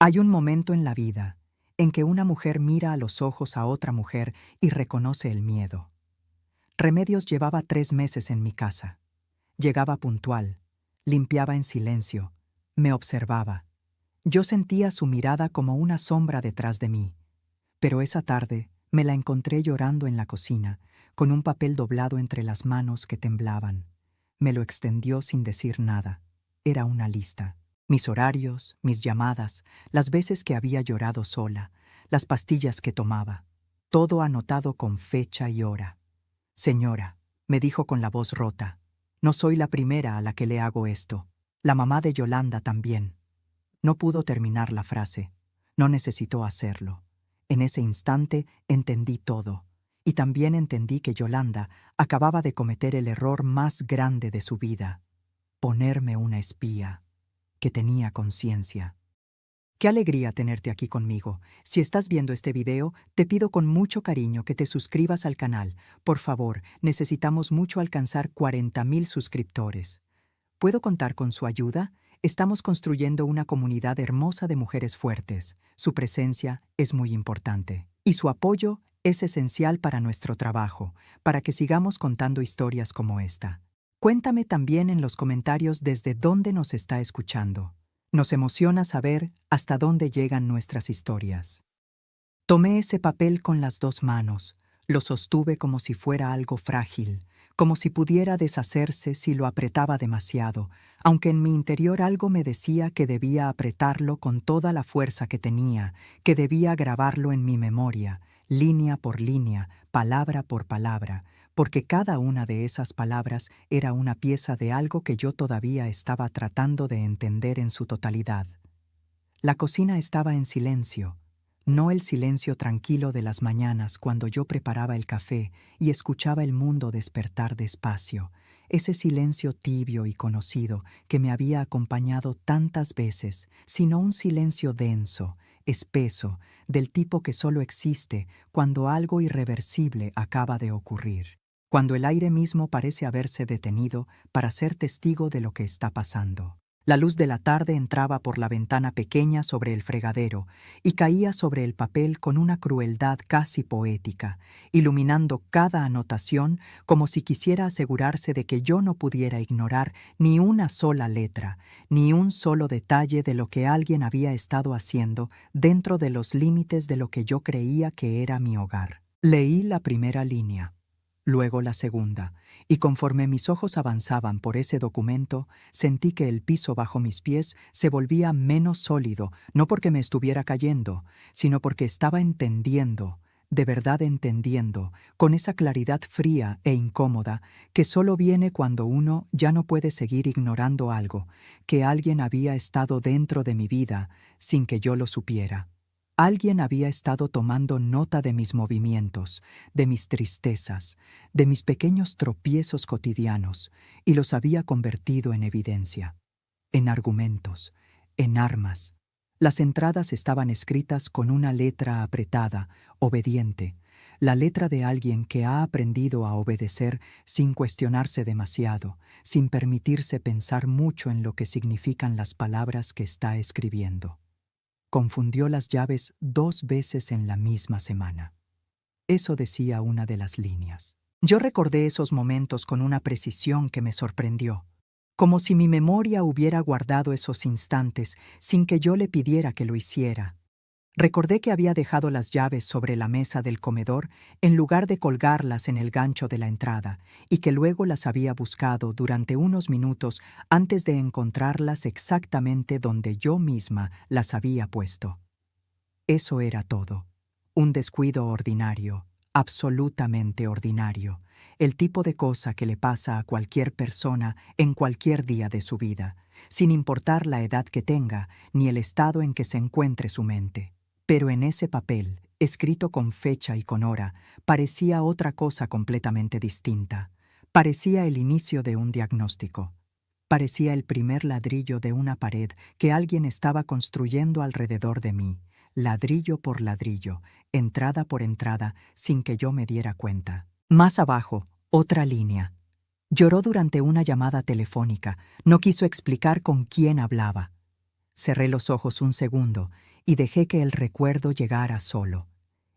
Hay un momento en la vida en que una mujer mira a los ojos a otra mujer y reconoce el miedo. Remedios llevaba 3 meses en mi casa. Llegaba puntual, limpiaba en silencio, me observaba. Yo sentía su mirada como una sombra detrás de mí. Pero esa tarde me la encontré llorando en la cocina, con un papel doblado entre las manos que temblaban. Me lo extendió sin decir nada. Era una lista. Mis horarios, mis llamadas, las veces que había llorado sola, las pastillas que tomaba. Todo anotado con fecha y hora. Señora, me dijo con la voz rota, no soy la primera a la que le hago esto. La mamá de Yolanda también. No pudo terminar la frase. No necesitó hacerlo. En ese instante entendí todo. Y también entendí que Yolanda acababa de cometer el error más grande de su vida. Ponerme una espía. Que tenía conciencia. Qué alegría tenerte aquí conmigo. Si estás viendo este video, te pido con mucho cariño que te suscribas al canal. Por favor, necesitamos mucho alcanzar 40,000 suscriptores. ¿Puedo contar con su ayuda? Estamos construyendo una comunidad hermosa de mujeres fuertes. Su presencia es muy importante. Y su apoyo es esencial para nuestro trabajo, para que sigamos contando historias como esta. Cuéntame también en los comentarios desde dónde nos está escuchando. Nos emociona saber hasta dónde llegan nuestras historias. Tomé ese papel con las 2 manos, lo sostuve como si fuera algo frágil, como si pudiera deshacerse si lo apretaba demasiado, aunque en mi interior algo me decía que debía apretarlo con toda la fuerza que tenía, que debía grabarlo en mi memoria, línea por línea, palabra por palabra, porque cada una de esas palabras era una pieza de algo que yo todavía estaba tratando de entender en su totalidad. La cocina estaba en silencio, no el silencio tranquilo de las mañanas cuando yo preparaba el café y escuchaba el mundo despertar despacio, ese silencio tibio y conocido que me había acompañado tantas veces, sino un silencio denso, espeso, del tipo que solo existe cuando algo irreversible acaba de ocurrir, cuando el aire mismo parece haberse detenido para ser testigo de lo que está pasando. La luz de la tarde entraba por la ventana pequeña sobre el fregadero y caía sobre el papel con una crueldad casi poética, iluminando cada anotación como si quisiera asegurarse de que yo no pudiera ignorar ni una sola letra, ni un solo detalle de lo que alguien había estado haciendo dentro de los límites de lo que yo creía que era mi hogar. Leí la primera línea. Luego la segunda, y conforme mis ojos avanzaban por ese documento, sentí que el piso bajo mis pies se volvía menos sólido, no porque me estuviera cayendo, sino porque estaba entendiendo, de verdad entendiendo, con esa claridad fría e incómoda que solo viene cuando uno ya no puede seguir ignorando algo, que alguien había estado dentro de mi vida sin que yo lo supiera. Alguien había estado tomando nota de mis movimientos, de mis tristezas, de mis pequeños tropiezos cotidianos, y los había convertido en evidencia, en argumentos, en armas. Las entradas estaban escritas con una letra apretada, obediente, la letra de alguien que ha aprendido a obedecer sin cuestionarse demasiado, sin permitirse pensar mucho en lo que significan las palabras que está escribiendo. Confundió las llaves 2 veces en la misma semana. Eso decía una de las líneas. Yo recordé esos momentos con una precisión que me sorprendió, como si mi memoria hubiera guardado esos instantes sin que yo le pidiera que lo hiciera. Recordé que había dejado las llaves sobre la mesa del comedor en lugar de colgarlas en el gancho de la entrada y que luego las había buscado durante unos minutos antes de encontrarlas exactamente donde yo misma las había puesto. Eso era todo. Un descuido ordinario, absolutamente ordinario, el tipo de cosa que le pasa a cualquier persona en cualquier día de su vida, sin importar la edad que tenga ni el estado en que se encuentre su mente. Pero en ese papel, escrito con fecha y con hora, parecía otra cosa completamente distinta. Parecía el inicio de un diagnóstico. Parecía el primer ladrillo de una pared que alguien estaba construyendo alrededor de mí, ladrillo por ladrillo, entrada por entrada, sin que yo me diera cuenta. Más abajo, otra línea. Lloró durante una llamada telefónica. No quiso explicar con quién hablaba. Cerré los ojos un segundo y dejé que el recuerdo llegara solo.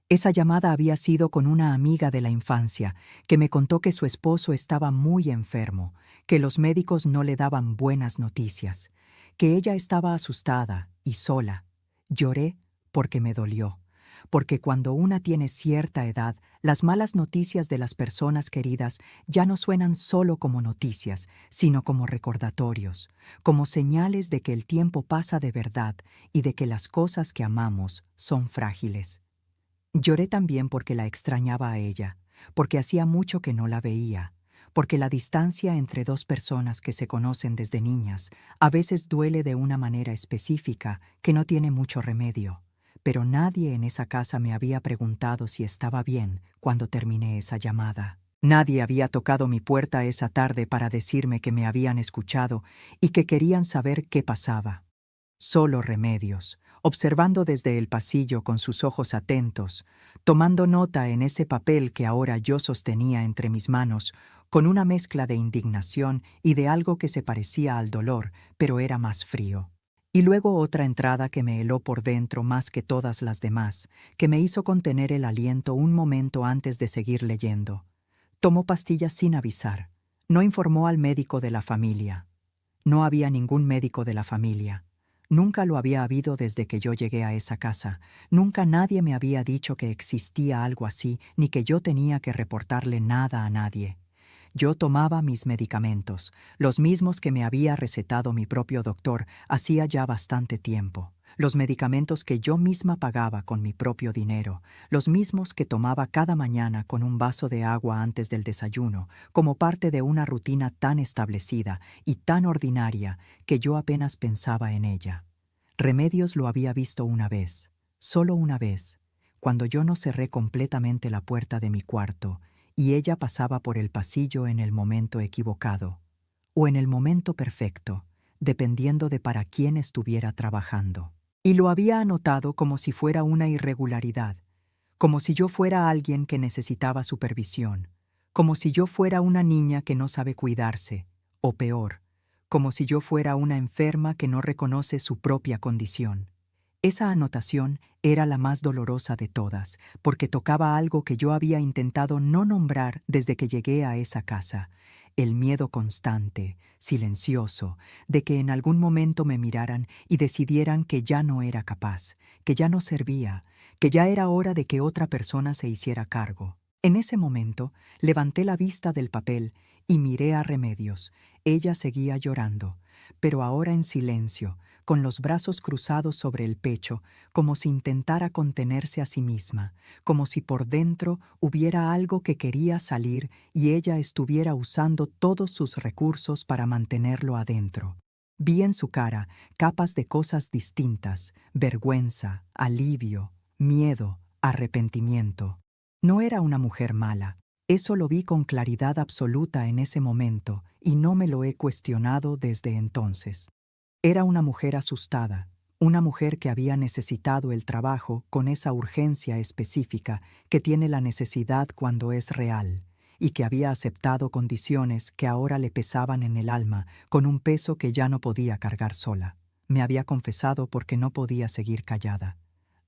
Esa llamada había sido con una amiga de la infancia que me contó que su esposo estaba muy enfermo, que los médicos no le daban buenas noticias, que ella estaba asustada y sola. Lloré porque me dolió, porque cuando una tiene cierta edad, las malas noticias de las personas queridas ya no suenan solo como noticias, sino como recordatorios, como señales de que el tiempo pasa de verdad y de que las cosas que amamos son frágiles. Lloré también porque la extrañaba a ella, porque hacía mucho que no la veía, porque la distancia entre dos personas que se conocen desde niñas a veces duele de una manera específica que no tiene mucho remedio. Pero nadie en esa casa me había preguntado si estaba bien cuando terminé esa llamada. Nadie había tocado mi puerta esa tarde para decirme que me habían escuchado y que querían saber qué pasaba. Solo Remedios, observando desde el pasillo con sus ojos atentos, tomando nota en ese papel que ahora yo sostenía entre mis manos, con una mezcla de indignación y de algo que se parecía al dolor, pero era más frío. Y luego otra entrada que me heló por dentro más que todas las demás, que me hizo contener el aliento un momento antes de seguir leyendo. Tomó pastillas sin avisar. No informó al médico de la familia. No había ningún médico de la familia. Nunca lo había habido desde que yo llegué a esa casa. Nunca nadie me había dicho que existía algo así, ni que yo tenía que reportarle nada a nadie. Yo tomaba mis medicamentos, los mismos que me había recetado mi propio doctor hacía ya bastante tiempo. Los medicamentos que yo misma pagaba con mi propio dinero, los mismos que tomaba cada mañana con un vaso de agua antes del desayuno, como parte de una rutina tan establecida y tan ordinaria que yo apenas pensaba en ella. Remedios lo había visto una vez, solo una vez, cuando yo no cerré completamente la puerta de mi cuarto y ella pasaba por el pasillo en el momento equivocado, o en el momento perfecto, dependiendo de para quién estuviera trabajando. Y lo había anotado como si fuera una irregularidad, como si yo fuera alguien que necesitaba supervisión, como si yo fuera una niña que no sabe cuidarse, o peor, como si yo fuera una enferma que no reconoce su propia condición. Esa anotación era la más dolorosa de todas, porque tocaba algo que yo había intentado no nombrar desde que llegué a esa casa, el miedo constante, silencioso, de que en algún momento me miraran y decidieran que ya no era capaz, que ya no servía, que ya era hora de que otra persona se hiciera cargo. En ese momento, levanté la vista del papel y miré a Remedios. Ella seguía llorando, pero ahora en silencio, con los brazos cruzados sobre el pecho, como si intentara contenerse a sí misma, como si por dentro hubiera algo que quería salir y ella estuviera usando todos sus recursos para mantenerlo adentro. Vi en su cara capas de cosas distintas: vergüenza, alivio, miedo, arrepentimiento. No era una mujer mala. Eso lo vi con claridad absoluta en ese momento y no me lo he cuestionado desde entonces. Era una mujer asustada, una mujer que había necesitado el trabajo con esa urgencia específica que tiene la necesidad cuando es real, y que había aceptado condiciones que ahora le pesaban en el alma con un peso que ya no podía cargar sola. Me había confesado porque no podía seguir callada.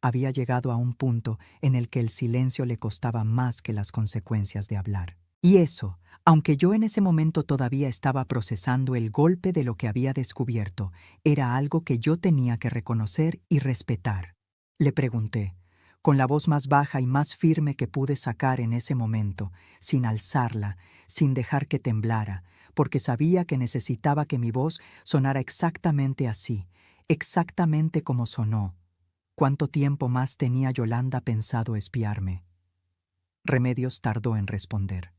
Había llegado a un punto en el que el silencio le costaba más que las consecuencias de hablar. Y eso, aunque yo en ese momento todavía estaba procesando el golpe de lo que había descubierto, era algo que yo tenía que reconocer y respetar. Le pregunté, con la voz más baja y más firme que pude sacar en ese momento, sin alzarla, sin dejar que temblara, porque sabía que necesitaba que mi voz sonara exactamente así, exactamente como sonó. ¿Cuánto tiempo más tenía Yolanda pensado espiarme? Remedios tardó en responder.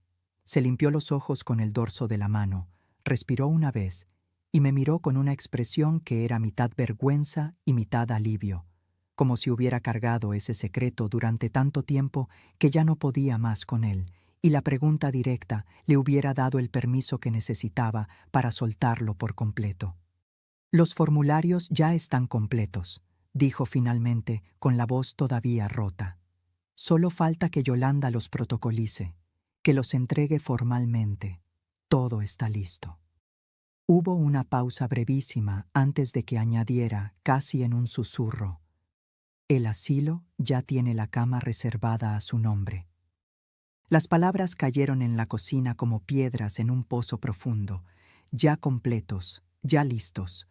Se limpió los ojos con el dorso de la mano, respiró una vez y me miró con una expresión que era mitad vergüenza y mitad alivio, como si hubiera cargado ese secreto durante tanto tiempo que ya no podía más con él, y la pregunta directa le hubiera dado el permiso que necesitaba para soltarlo por completo. Los formularios ya están completos, dijo finalmente con la voz todavía rota. Solo falta que Yolanda los protocolice, que los entregue formalmente. Todo está listo. Hubo una pausa brevísima antes de que añadiera, casi en un susurro: «El asilo ya tiene la cama reservada a su nombre». Las palabras cayeron en la cocina como piedras en un pozo profundo, ya completos, ya listos.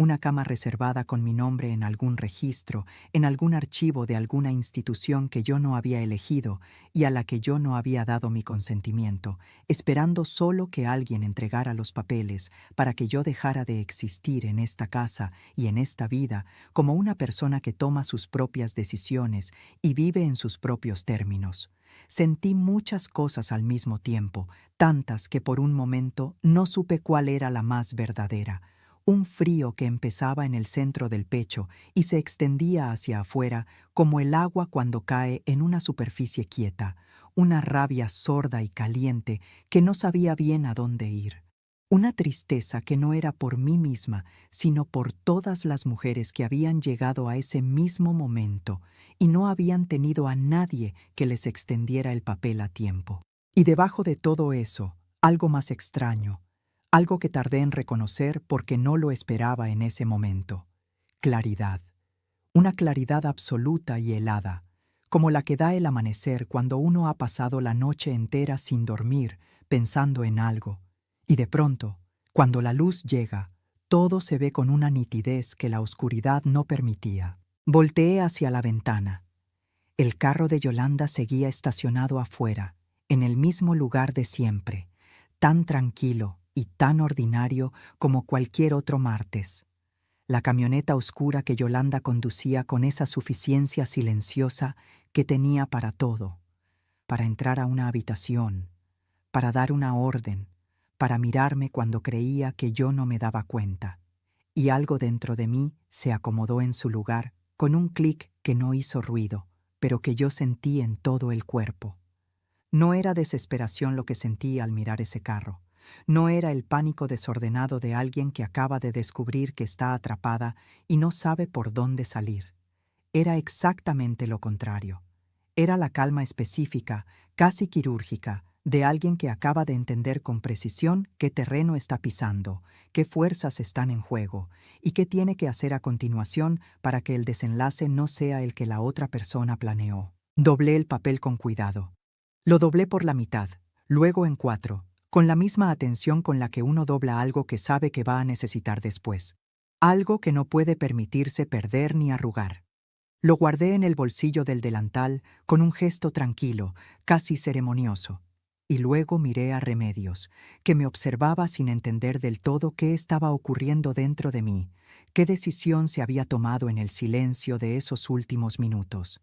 Una cama reservada con mi nombre en algún registro, en algún archivo de alguna institución que yo no había elegido y a la que yo no había dado mi consentimiento, esperando solo que alguien entregara los papeles para que yo dejara de existir en esta casa y en esta vida como una persona que toma sus propias decisiones y vive en sus propios términos. Sentí muchas cosas al mismo tiempo, tantas que por un momento no supe cuál era la más verdadera. Un frío que empezaba en el centro del pecho y se extendía hacia afuera como el agua cuando cae en una superficie quieta, una rabia sorda y caliente que no sabía bien a dónde ir. Una tristeza que no era por mí misma, sino por todas las mujeres que habían llegado a ese mismo momento y no habían tenido a nadie que les extendiera el papel a tiempo. Y debajo de todo eso, algo más extraño, algo que tardé en reconocer porque no lo esperaba en ese momento: claridad. Una claridad absoluta y helada, como la que da el amanecer cuando uno ha pasado la noche entera sin dormir, pensando en algo. Y de pronto, cuando la luz llega, todo se ve con una nitidez que la oscuridad no permitía. Volteé hacia la ventana. El carro de Yolanda seguía estacionado afuera, en el mismo lugar de siempre, tan tranquilo y tan ordinario como cualquier otro martes. La camioneta oscura que Yolanda conducía con esa suficiencia silenciosa que tenía para todo, para entrar a una habitación, para dar una orden, para mirarme cuando creía que yo no me daba cuenta. Y algo dentro de mí se acomodó en su lugar con un clic que no hizo ruido, pero que yo sentí en todo el cuerpo. No era desesperación lo que sentí al mirar ese carro. No era el pánico desordenado de alguien que acaba de descubrir que está atrapada y no sabe por dónde salir. Era exactamente lo contrario. Era la calma específica, casi quirúrgica, de alguien que acaba de entender con precisión qué terreno está pisando, qué fuerzas están en juego y qué tiene que hacer a continuación para que el desenlace no sea el que la otra persona planeó. Doblé el papel con cuidado. Lo doblé por la mitad, luego en 4, con la misma atención con la que uno dobla algo que sabe que va a necesitar después. Algo que no puede permitirse perder ni arrugar. Lo guardé en el bolsillo del delantal con un gesto tranquilo, casi ceremonioso. Y luego miré a Remedios, que me observaba sin entender del todo qué estaba ocurriendo dentro de mí, qué decisión se había tomado en el silencio de esos últimos minutos.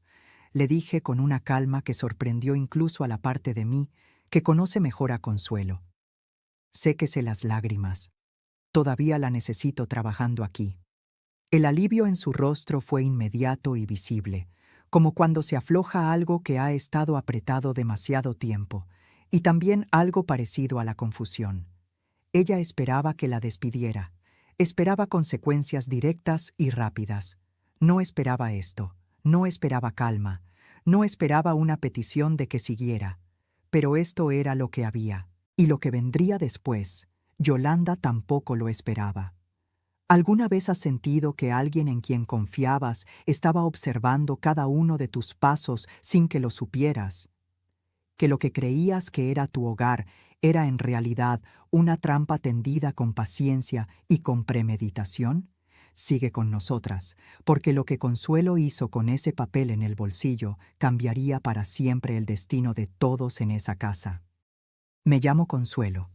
Le dije con una calma que sorprendió incluso a la parte de mí que conoce mejor a Consuelo: séquese las lágrimas. Todavía la necesito trabajando aquí. El alivio en su rostro fue inmediato y visible, como cuando se afloja algo que ha estado apretado demasiado tiempo, y también algo parecido a la confusión. Ella esperaba que la despidiera, esperaba consecuencias directas y rápidas. No esperaba esto, no esperaba calma, no esperaba una petición de que siguiera. Pero esto era lo que había, y lo que vendría después, Yolanda tampoco lo esperaba. ¿Alguna vez has sentido que alguien en quien confiabas estaba observando cada uno de tus pasos sin que lo supieras? Que lo que creías que era tu hogar era en realidad una trampa tendida con paciencia y con premeditación? Sigue con nosotras, porque lo que Consuelo hizo con ese papel en el bolsillo cambiaría para siempre el destino de todos en esa casa. Me llamo Consuelo.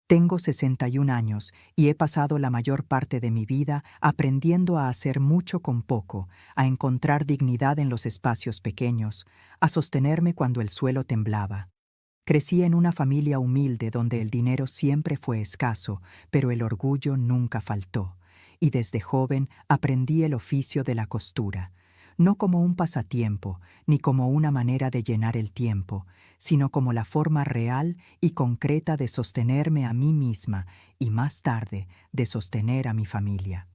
Tengo 61 años y he pasado la mayor parte de mi vida aprendiendo a hacer mucho con poco, a encontrar dignidad en los espacios pequeños, a sostenerme cuando el suelo temblaba. Crecí en una familia humilde donde el dinero siempre fue escaso, pero el orgullo nunca faltó, y desde joven aprendí el oficio de la costura, no como un pasatiempo, ni como una manera de llenar el tiempo, sino como la forma real y concreta de sostenerme a mí misma y más tarde de sostener a mi familia.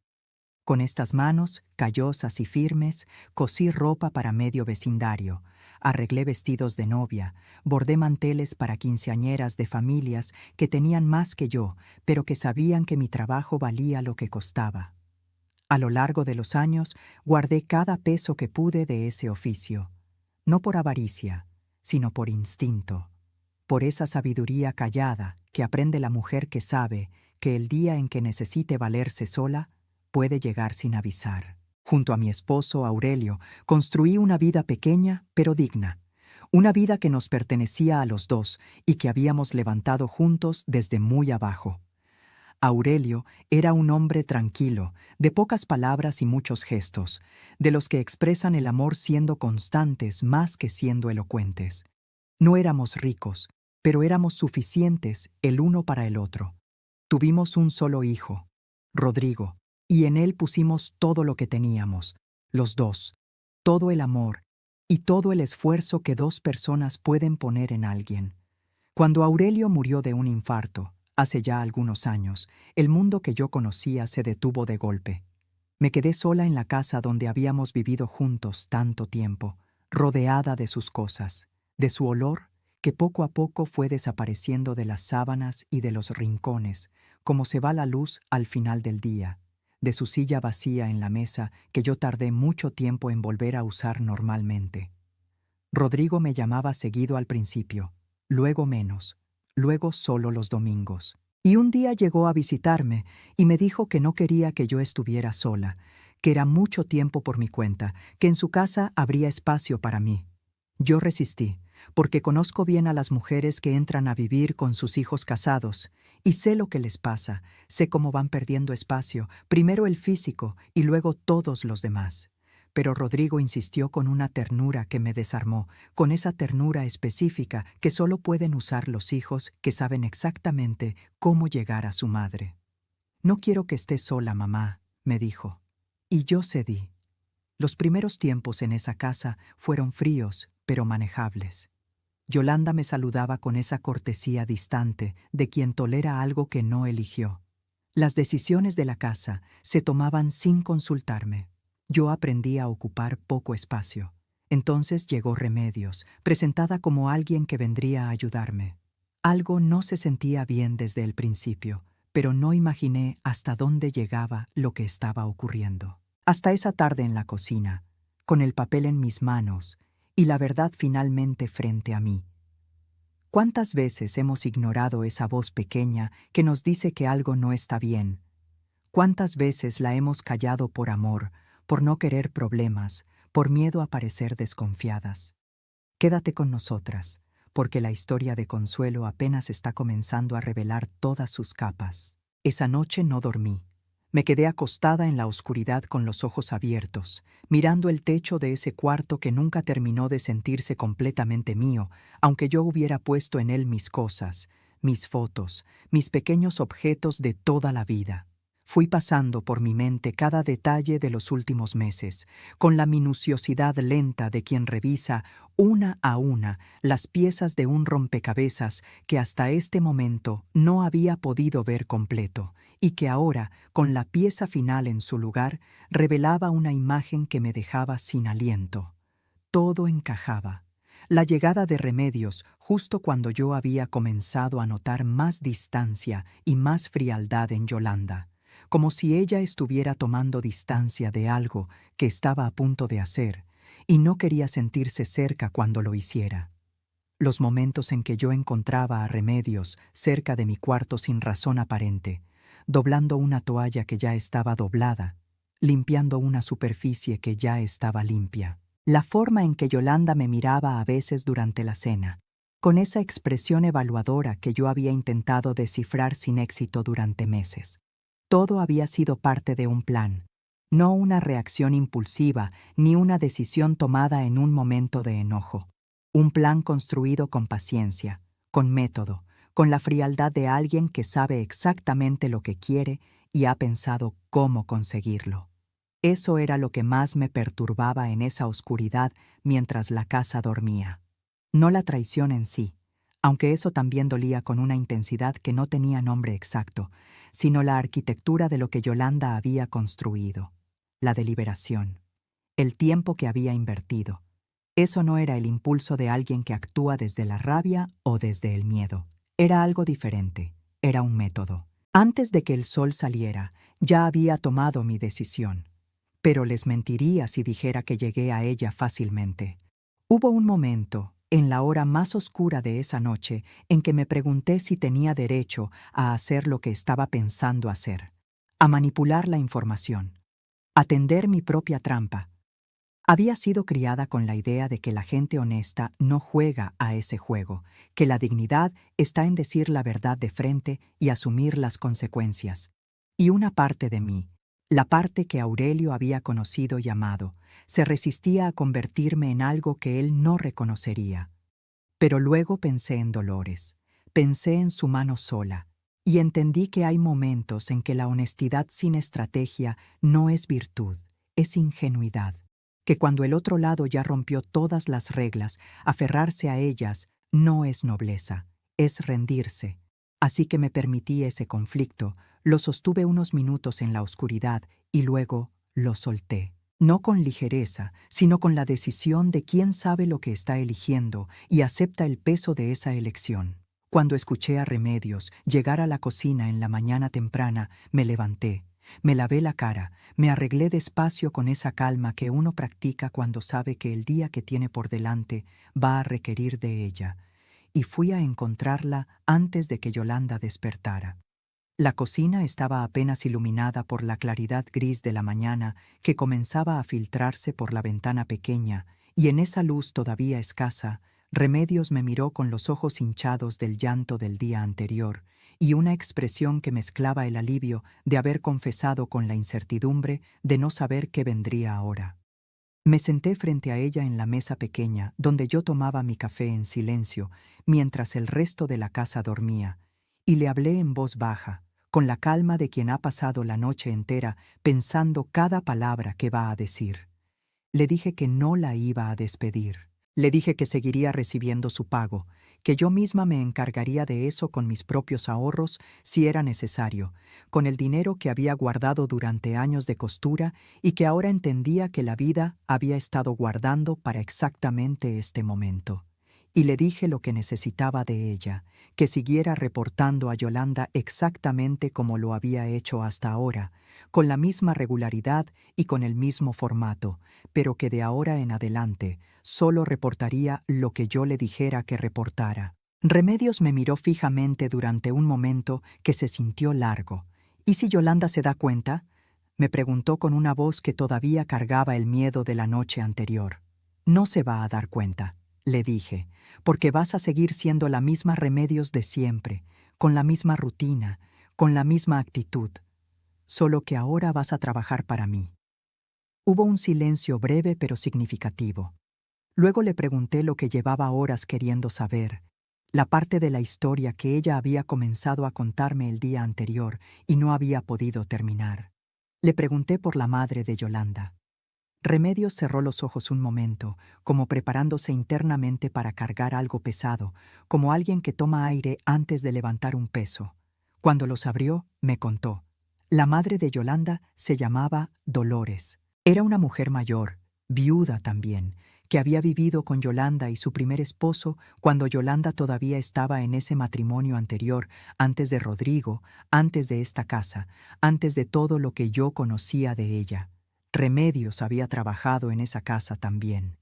Con estas manos, callosas y firmes, cosí ropa para medio vecindario, arreglé vestidos de novia, bordé manteles para quinceañeras de familias que tenían más que yo, pero que sabían que mi trabajo valía lo que costaba. A lo largo de los años, guardé cada peso que pude de ese oficio, no por avaricia, sino por instinto, por esa sabiduría callada que aprende la mujer que sabe que el día en que necesite valerse sola, puede llegar sin avisar. Junto a mi esposo Aurelio, construí una vida pequeña pero digna, una vida que nos pertenecía a los dos y que habíamos levantado juntos desde muy abajo. Aurelio era un hombre tranquilo, de pocas palabras y muchos gestos, de los que expresan el amor siendo constantes más que siendo elocuentes. No éramos ricos, pero éramos suficientes el uno para el otro. Tuvimos un solo hijo, Rodrigo, y en él pusimos todo lo que teníamos, los dos, todo el amor y todo el esfuerzo que dos personas pueden poner en alguien. Cuando Aurelio murió de un infarto, hace ya algunos años, el mundo que yo conocía se detuvo de golpe. Me quedé sola en la casa donde habíamos vivido juntos tanto tiempo, rodeada de sus cosas, de su olor, que poco a poco fue desapareciendo de las sábanas y de los rincones, como se va la luz al final del día, de su silla vacía en la mesa que yo tardé mucho tiempo en volver a usar normalmente. Rodrigo me llamaba seguido al principio, luego menos, luego solo los domingos. Y un día llegó a visitarme y me dijo que no quería que yo estuviera sola, que era mucho tiempo por mi cuenta, que en su casa habría espacio para mí. Yo resistí, porque conozco bien a las mujeres que entran a vivir con sus hijos casados, y sé lo que les pasa, sé cómo van perdiendo espacio, primero el físico y luego todos los demás. Pero Rodrigo insistió con una ternura que me desarmó, con esa ternura específica que solo pueden usar los hijos que saben exactamente cómo llegar a su madre. «No quiero que estés sola, mamá», me dijo. Y yo cedí. Los primeros tiempos en esa casa fueron fríos, pero manejables. Yolanda me saludaba con esa cortesía distante de quien tolera algo que no eligió. Las decisiones de la casa se tomaban sin consultarme. Yo aprendí a ocupar poco espacio. Entonces llegó Remedios, presentada como alguien que vendría a ayudarme. Algo no se sentía bien desde el principio, pero no imaginé hasta dónde llegaba lo que estaba ocurriendo. Hasta esa tarde en la cocina, con el papel en mis manos y la verdad finalmente frente a mí. ¿Cuántas veces hemos ignorado esa voz pequeña que nos dice que algo no está bien? ¿Cuántas veces la hemos callado por amor, por no querer problemas, por miedo a parecer desconfiadas? Quédate con nosotras, porque la historia de Consuelo apenas está comenzando a revelar todas sus capas. Esa noche no dormí. Me quedé acostada en la oscuridad con los ojos abiertos, mirando el techo de ese cuarto que nunca terminó de sentirse completamente mío, aunque yo hubiera puesto en él mis cosas, mis fotos, mis pequeños objetos de toda la vida. Fui pasando por mi mente cada detalle de los últimos meses, con la minuciosidad lenta de quien revisa una a una las piezas de un rompecabezas que hasta este momento no había podido ver completo, y que ahora, con la pieza final en su lugar, revelaba una imagen que me dejaba sin aliento. Todo encajaba. La llegada de Remedios, justo cuando yo había comenzado a notar más distancia y más frialdad en Yolanda, como si ella estuviera tomando distancia de algo que estaba a punto de hacer y no quería sentirse cerca cuando lo hiciera. Los momentos en que yo encontraba a Remedios cerca de mi cuarto sin razón aparente, doblando una toalla que ya estaba doblada, limpiando una superficie que ya estaba limpia. La forma en que Yolanda me miraba a veces durante la cena, con esa expresión evaluadora que yo había intentado descifrar sin éxito durante meses. Todo había sido parte de un plan, no una reacción impulsiva ni una decisión tomada en un momento de enojo. Un plan construido con paciencia, con método, con la frialdad de alguien que sabe exactamente lo que quiere y ha pensado cómo conseguirlo. Eso era lo que más me perturbaba en esa oscuridad mientras la casa dormía. No la traición en sí, aunque eso también dolía con una intensidad que no tenía nombre exacto, sino la arquitectura de lo que Yolanda había construido, la deliberación, el tiempo que había invertido, Eso no era el impulso de alguien que actúa desde la rabia o desde el miedo. Era algo diferente. Era un método. Antes de que el sol saliera, ya había tomado mi decisión. Pero les mentiría si dijera que llegué a ella fácilmente. Hubo un momento, en la hora más oscura de esa noche, en que me pregunté si tenía derecho a hacer lo que estaba pensando hacer, a manipular la información, a tender mi propia trampa. Había sido criada con la idea de que la gente honesta no juega a ese juego, que la dignidad está en decir la verdad de frente y asumir las consecuencias. Y una parte de mí, la parte que Aurelio había conocido y amado, se resistía a convertirme en algo que él no reconocería. Pero luego pensé en Dolores, pensé en su mano sola, y entendí que hay momentos en que la honestidad sin estrategia no es virtud, es ingenuidad, que cuando el otro lado ya rompió todas las reglas, aferrarse a ellas no es nobleza, es rendirse. Así que me permití ese conflicto, lo sostuve unos minutos en la oscuridad y luego lo solté. No con ligereza, sino con la decisión de quien sabe lo que está eligiendo y acepta el peso de esa elección. Cuando escuché a Remedios llegar a la cocina en la mañana temprana, me levanté, me lavé la cara, me arreglé despacio con esa calma que uno practica cuando sabe que el día que tiene por delante va a requerir de ella, y fui a encontrarla antes de que Yolanda despertara. La cocina estaba apenas iluminada por la claridad gris de la mañana que comenzaba a filtrarse por la ventana pequeña, y en esa luz todavía escasa, Remedios me miró con los ojos hinchados del llanto del día anterior y una expresión que mezclaba el alivio de haber confesado con la incertidumbre de no saber qué vendría ahora. Me senté frente a ella en la mesa pequeña donde yo tomaba mi café en silencio mientras el resto de la casa dormía, y le hablé en voz baja, con la calma de quien ha pasado la noche entera pensando cada palabra que va a decir. Le dije que no la iba a despedir. Le dije que seguiría recibiendo su pago, que yo misma me encargaría de eso con mis propios ahorros si era necesario, con el dinero que había guardado durante años de costura y que ahora entendía que la vida había estado guardando para exactamente este momento. Y le dije lo que necesitaba de ella, que siguiera reportando a Yolanda exactamente como lo había hecho hasta ahora, con la misma regularidad y con el mismo formato, pero que de ahora en adelante solo reportaría lo que yo le dijera que reportara. Remedios me miró fijamente durante un momento que se sintió largo. ¿Y si Yolanda se da cuenta?, me preguntó con una voz que todavía cargaba el miedo de la noche anterior. No se va a dar cuenta, le dije, porque vas a seguir siendo la misma Remedios de siempre, con la misma rutina, con la misma actitud, solo que ahora vas a trabajar para mí. Hubo un silencio breve pero significativo. Luego le pregunté lo que llevaba horas queriendo saber, la parte de la historia que ella había comenzado a contarme el día anterior y no había podido terminar. Le pregunté por la madre de Yolanda. Remedios cerró los ojos un momento, como preparándose internamente para cargar algo pesado, como alguien que toma aire antes de levantar un peso. Cuando los abrió, me contó. La madre de Yolanda se llamaba Dolores. Era una mujer mayor, viuda también, que había vivido con Yolanda y su primer esposo cuando Yolanda todavía estaba en ese matrimonio anterior, antes de Rodrigo, antes de esta casa, antes de todo lo que yo conocía de ella. Remedios había trabajado en esa casa también,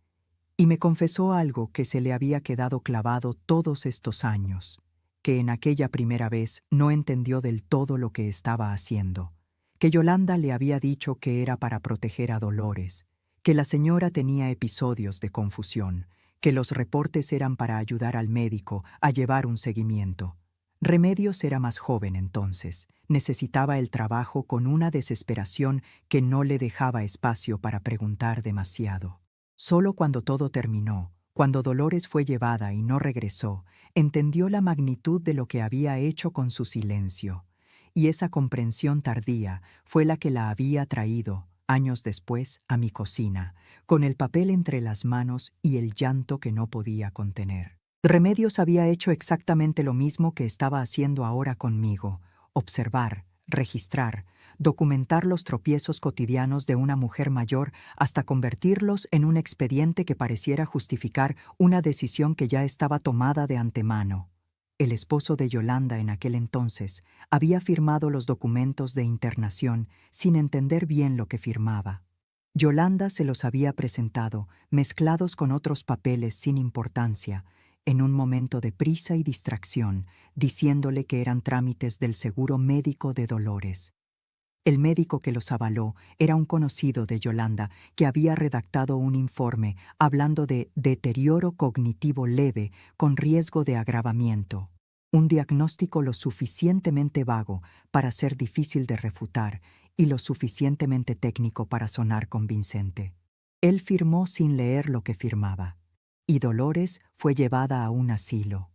y me confesó algo que se le había quedado clavado todos estos años, que en aquella primera vez no entendió del todo lo que estaba haciendo, que Yolanda le había dicho que era para proteger a Dolores, que la señora tenía episodios de confusión, que los reportes eran para ayudar al médico a llevar un seguimiento. Remedios era más joven entonces, necesitaba el trabajo con una desesperación que no le dejaba espacio para preguntar demasiado. Solo cuando todo terminó, cuando Dolores fue llevada y no regresó, entendió la magnitud de lo que había hecho con su silencio, y esa comprensión tardía fue la que la había traído, años después, a mi cocina, con el papel entre las manos y el llanto que no podía contener. Remedios había hecho exactamente lo mismo que estaba haciendo ahora conmigo: observar, registrar, documentar los tropiezos cotidianos de una mujer mayor hasta convertirlos en un expediente que pareciera justificar una decisión que ya estaba tomada de antemano. El esposo de Yolanda en aquel entonces había firmado los documentos de internación sin entender bien lo que firmaba. Yolanda se los había presentado, mezclados con otros papeles sin importancia, en un momento de prisa y distracción, diciéndole que eran trámites del seguro médico de Dolores. El médico que los avaló era un conocido de Yolanda que había redactado un informe hablando de deterioro cognitivo leve con riesgo de agravamiento, un diagnóstico lo suficientemente vago para ser difícil de refutar y lo suficientemente técnico para sonar convincente. Él firmó sin leer lo que firmaba, y Dolores fue llevada a un asilo.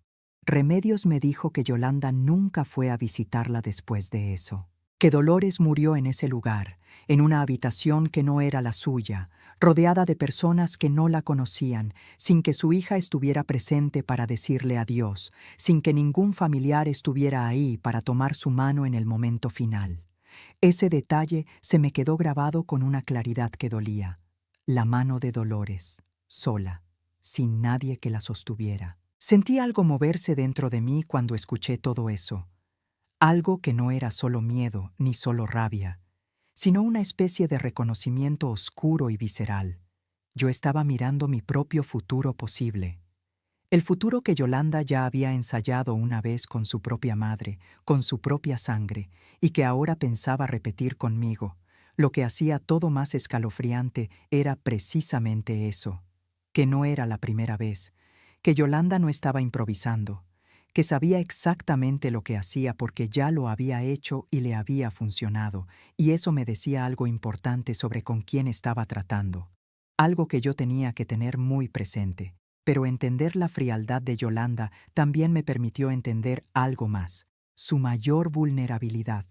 Remedios me dijo que Yolanda nunca fue a visitarla después de eso, que Dolores murió en ese lugar, en una habitación que no era la suya, rodeada de personas que no la conocían, sin que su hija estuviera presente para decirle adiós, sin que ningún familiar estuviera ahí para tomar su mano en el momento final. Ese detalle se me quedó grabado con una claridad que dolía. La mano de Dolores, sola, sin nadie que la sostuviera. Sentí algo moverse dentro de mí cuando escuché todo eso. Algo que no era solo miedo ni solo rabia, sino una especie de reconocimiento oscuro y visceral. Yo estaba mirando mi propio futuro posible. El futuro que Yolanda ya había ensayado una vez con su propia madre, con su propia sangre, y que ahora pensaba repetir conmigo. Lo que hacía todo más escalofriante era precisamente eso, que no era la primera vez, que Yolanda no estaba improvisando, que sabía exactamente lo que hacía porque ya lo había hecho y le había funcionado, y eso me decía algo importante sobre con quién estaba tratando, algo que yo tenía que tener muy presente. Pero entender la frialdad de Yolanda también me permitió entender algo más, su mayor vulnerabilidad.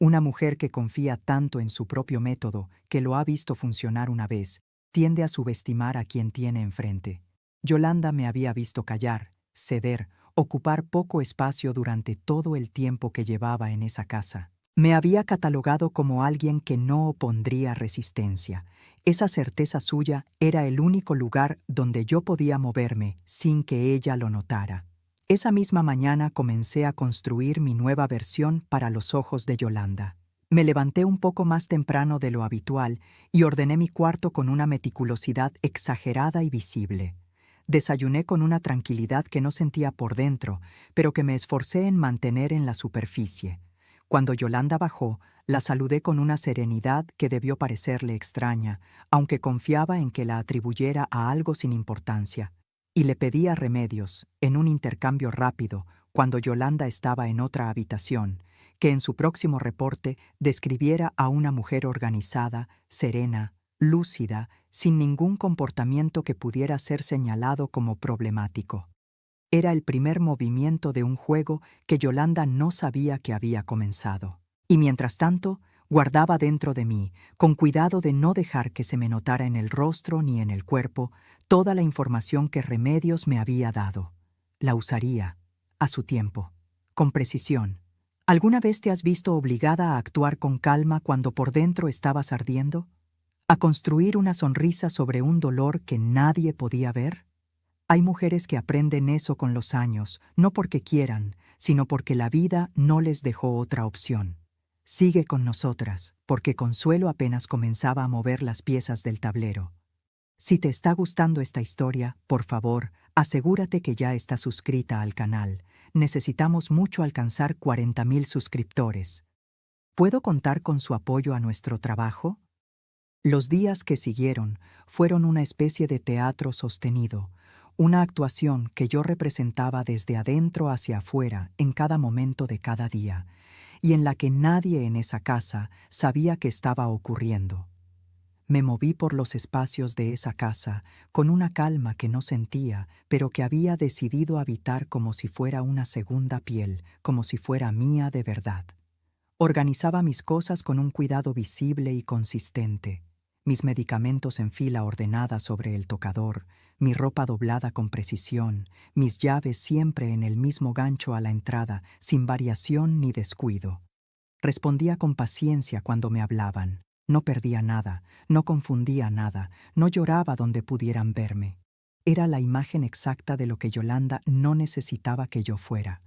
Una mujer que confía tanto en su propio método, que lo ha visto funcionar una vez, tiende a subestimar a quien tiene enfrente. Yolanda me había visto callar, ceder, ocupar poco espacio durante todo el tiempo que llevaba en esa casa. Me había catalogado como alguien que no opondría resistencia. Esa certeza suya era el único lugar donde yo podía moverme sin que ella lo notara. Esa misma mañana comencé a construir mi nueva versión para los ojos de Yolanda. Me levanté un poco más temprano de lo habitual y ordené mi cuarto con una meticulosidad exagerada y visible. Desayuné con una tranquilidad que no sentía por dentro, pero que me esforcé en mantener en la superficie. Cuando Yolanda bajó, la saludé con una serenidad que debió parecerle extraña, aunque confiaba en que la atribuyera a algo sin importancia. Y le pedía Remedios, en un intercambio rápido, cuando Yolanda estaba en otra habitación, que en su próximo reporte describiera a una mujer organizada, serena, lúcida, sin ningún comportamiento que pudiera ser señalado como problemático. Era el primer movimiento de un juego que Yolanda no sabía que había comenzado. Y mientras tanto, guardaba dentro de mí, con cuidado de no dejar que se me notara en el rostro ni en el cuerpo, toda la información que Remedios me había dado. La usaría, a su tiempo, con precisión. ¿Alguna vez te has visto obligada a actuar con calma cuando por dentro estabas ardiendo? ¿A construir una sonrisa sobre un dolor que nadie podía ver? Hay mujeres que aprenden eso con los años, no porque quieran, sino porque la vida no les dejó otra opción. Sigue con nosotras, porque Consuelo apenas comenzaba a mover las piezas del tablero. Si te está gustando esta historia, por favor, asegúrate que ya está suscrita al canal. Necesitamos mucho alcanzar 40,000 suscriptores. ¿Puedo contar con su apoyo a nuestro trabajo? Los días que siguieron fueron una especie de teatro sostenido, una actuación que yo representaba desde adentro hacia afuera en cada momento de cada día, y en la que nadie en esa casa sabía que estaba ocurriendo. Me moví por los espacios de esa casa con una calma que no sentía, pero que había decidido habitar como si fuera una segunda piel, como si fuera mía de verdad. Organizaba mis cosas con un cuidado visible y consistente, mis medicamentos en fila ordenada sobre el tocador, mi ropa doblada con precisión, mis llaves siempre en el mismo gancho a la entrada, sin variación ni descuido. Respondía con paciencia cuando me hablaban. No perdía nada, no confundía nada, no lloraba donde pudieran verme. Era la imagen exacta de lo que Yolanda no necesitaba que yo fuera.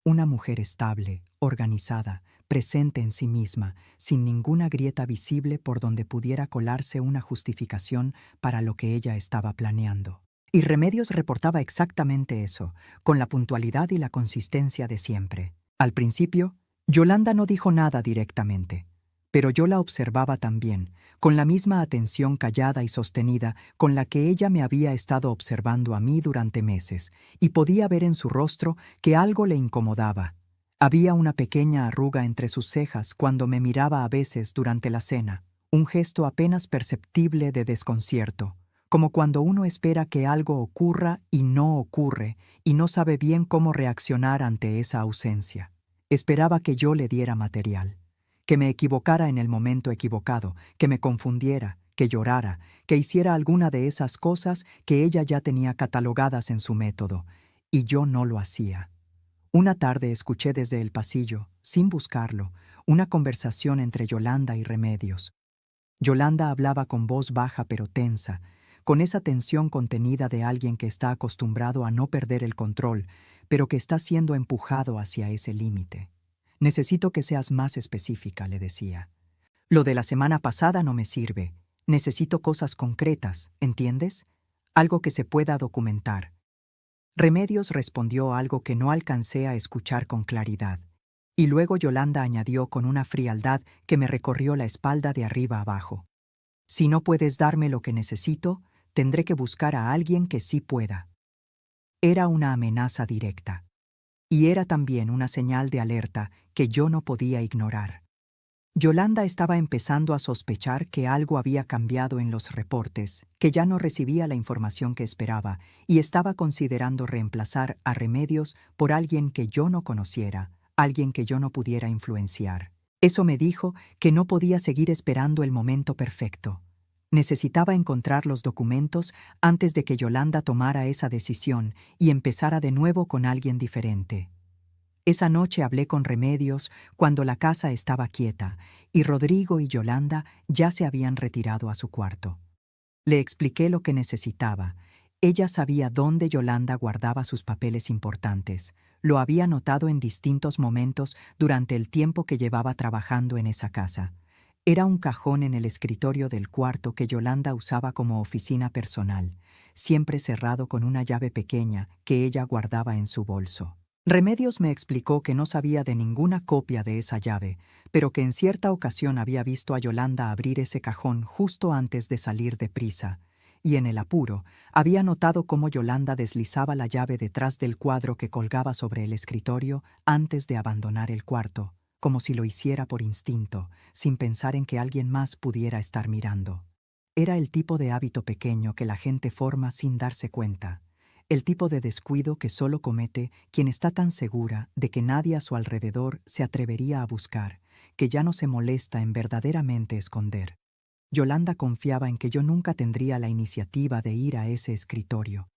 Una mujer estable, organizada, presente en sí misma, sin ninguna grieta visible por donde pudiera colarse una justificación para lo que ella estaba planeando. Y Remedios reportaba exactamente eso, con la puntualidad y la consistencia de siempre. Al principio, Yolanda no dijo nada directamente, pero yo la observaba también, con la misma atención callada y sostenida con la que ella me había estado observando a mí durante meses, y podía ver en su rostro que algo le incomodaba. Había una pequeña arruga entre sus cejas cuando me miraba a veces durante la cena, un gesto apenas perceptible de desconcierto, como cuando uno espera que algo ocurra y no ocurre, y no sabe bien cómo reaccionar ante esa ausencia. Esperaba que yo le diera material, que me equivocara en el momento equivocado, que me confundiera, que llorara, que hiciera alguna de esas cosas que ella ya tenía catalogadas en su método, y yo no lo hacía. Una tarde escuché desde el pasillo, sin buscarlo, una conversación entre Yolanda y Remedios. Yolanda hablaba con voz baja pero tensa, con esa tensión contenida de alguien que está acostumbrado a no perder el control, pero que está siendo empujado hacia ese límite. Necesito que seas más específica, le decía. Lo de la semana pasada no me sirve. Necesito cosas concretas, ¿entiendes? Algo que se pueda documentar. Remedios respondió algo que no alcancé a escuchar con claridad. Y luego Yolanda añadió con una frialdad que me recorrió la espalda de arriba abajo. Si no puedes darme lo que necesito, tendré que buscar a alguien que sí pueda. Era una amenaza directa. Y era también una señal de alerta que yo no podía ignorar. Yolanda estaba empezando a sospechar que algo había cambiado en los reportes, que ya no recibía la información que esperaba y estaba considerando reemplazar a Remedios por alguien que yo no conociera, alguien que yo no pudiera influenciar. Eso me dijo que no podía seguir esperando el momento perfecto. Necesitaba encontrar los documentos antes de que Yolanda tomara esa decisión y empezara de nuevo con alguien diferente. Esa noche hablé con Remedios cuando la casa estaba quieta y Rodrigo y Yolanda ya se habían retirado a su cuarto. Le expliqué lo que necesitaba. Ella sabía dónde Yolanda guardaba sus papeles importantes. Lo había notado en distintos momentos durante el tiempo que llevaba trabajando en esa casa. Era un cajón en el escritorio del cuarto que Yolanda usaba como oficina personal, siempre cerrado con una llave pequeña que ella guardaba en su bolso. Remedios me explicó que no sabía de ninguna copia de esa llave, pero que en cierta ocasión había visto a Yolanda abrir ese cajón justo antes de salir deprisa, y en el apuro había notado cómo Yolanda deslizaba la llave detrás del cuadro que colgaba sobre el escritorio antes de abandonar el cuarto, como si lo hiciera por instinto, sin pensar en que alguien más pudiera estar mirando. Era el tipo de hábito pequeño que la gente forma sin darse cuenta, el tipo de descuido que solo comete quien está tan segura de que nadie a su alrededor se atrevería a buscar, que ya no se molesta en verdaderamente esconder. Yolanda confiaba en que yo nunca tendría la iniciativa de ir a ese escritorio.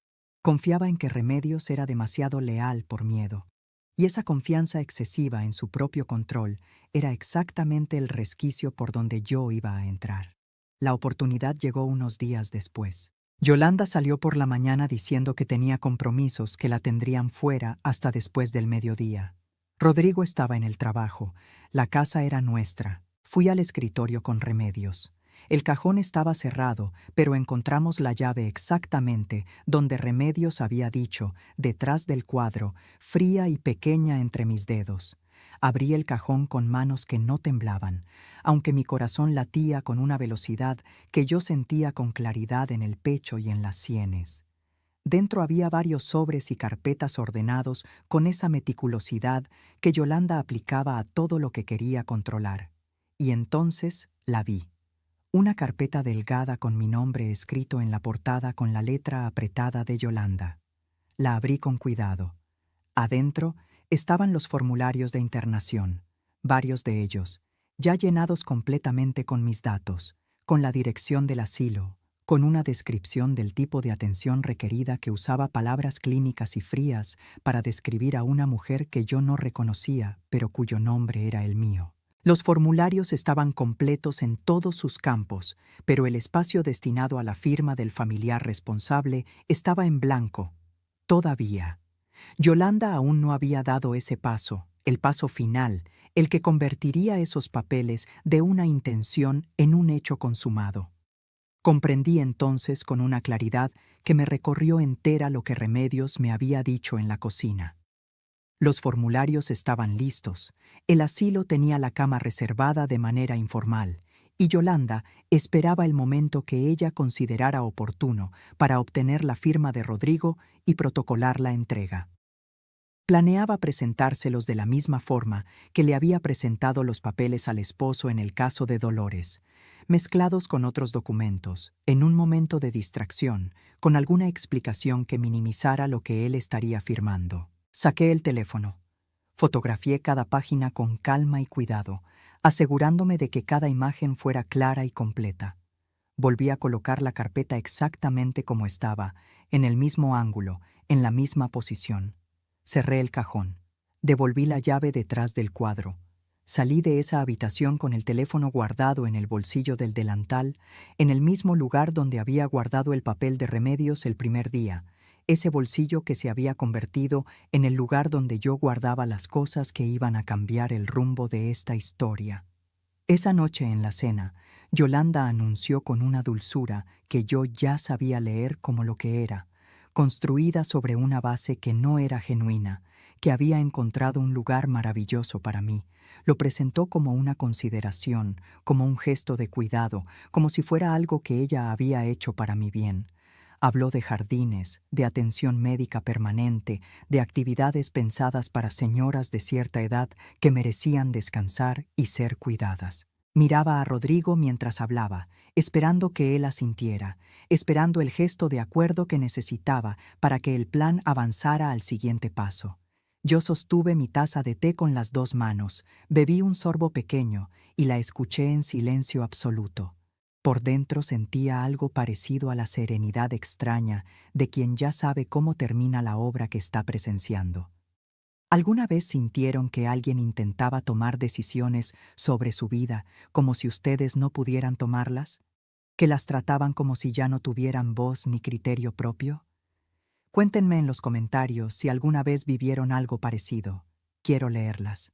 Confiaba en que Remedios era demasiado leal por miedo. Y esa confianza excesiva en su propio control era exactamente el resquicio por donde yo iba a entrar. La oportunidad llegó unos días después. Yolanda salió por la mañana diciendo que tenía compromisos que la tendrían fuera hasta después del mediodía. Rodrigo estaba en el trabajo. La casa era nuestra. Fui al escritorio con Remedios. El cajón estaba cerrado, pero encontramos la llave exactamente donde Remedios había dicho, detrás del cuadro, fría y pequeña entre mis dedos. Abrí el cajón con manos que no temblaban, aunque mi corazón latía con una velocidad que yo sentía con claridad en el pecho y en las sienes. Dentro había varios sobres y carpetas ordenados con esa meticulosidad que Yolanda aplicaba a todo lo que quería controlar. Y entonces la vi. Una carpeta delgada con mi nombre escrito en la portada con la letra apretada de Yolanda. La abrí con cuidado. Adentro estaban los formularios de internación, varios de ellos, ya llenados completamente con mis datos, con la dirección del asilo, con una descripción del tipo de atención requerida que usaba palabras clínicas y frías para describir a una mujer que yo no reconocía, pero cuyo nombre era el mío. Los formularios estaban completos en todos sus campos, pero el espacio destinado a la firma del familiar responsable estaba en blanco. Todavía. Yolanda aún no había dado ese paso, el paso final, el que convertiría esos papeles de una intención en un hecho consumado. Comprendí entonces con una claridad que me recorrió entera lo que Remedios me había dicho en la cocina. Los formularios estaban listos, el asilo tenía la cama reservada de manera informal, y Yolanda esperaba el momento que ella considerara oportuno para obtener la firma de Rodrigo y protocolar la entrega. Planeaba presentárselos de la misma forma que le había presentado los papeles al esposo en el caso de Dolores, mezclados con otros documentos, en un momento de distracción, con alguna explicación que minimizara lo que él estaría firmando. Saqué el teléfono. Fotografié cada página con calma y cuidado, asegurándome de que cada imagen fuera clara y completa. Volví a colocar la carpeta exactamente como estaba, en el mismo ángulo, en la misma posición. Cerré el cajón. Devolví la llave detrás del cuadro. Salí de esa habitación con el teléfono guardado en el bolsillo del delantal, en el mismo lugar donde había guardado el papel de Remedios el primer día, ese bolsillo que se había convertido en el lugar donde yo guardaba las cosas que iban a cambiar el rumbo de esta historia. Esa noche en la cena, Yolanda anunció con una dulzura que yo ya sabía leer como lo que era, construida sobre una base que no era genuina, que había encontrado un lugar maravilloso para mí. Lo presentó como una consideración, como un gesto de cuidado, como si fuera algo que ella había hecho para mi bien. Habló de jardines, de atención médica permanente, de actividades pensadas para señoras de cierta edad que merecían descansar y ser cuidadas. Miraba a Rodrigo mientras hablaba, esperando que él asintiera, esperando el gesto de acuerdo que necesitaba para que el plan avanzara al siguiente paso. Yo sostuve mi taza de té con las dos manos, bebí un sorbo pequeño y la escuché en silencio absoluto. Por dentro sentía algo parecido a la serenidad extraña de quien ya sabe cómo termina la obra que está presenciando. ¿Alguna vez sintieron que alguien intentaba tomar decisiones sobre su vida como si ustedes no pudieran tomarlas? ¿Que las trataban como si ya no tuvieran voz ni criterio propio? Cuéntenme en los comentarios si alguna vez vivieron algo parecido. Quiero leerlas.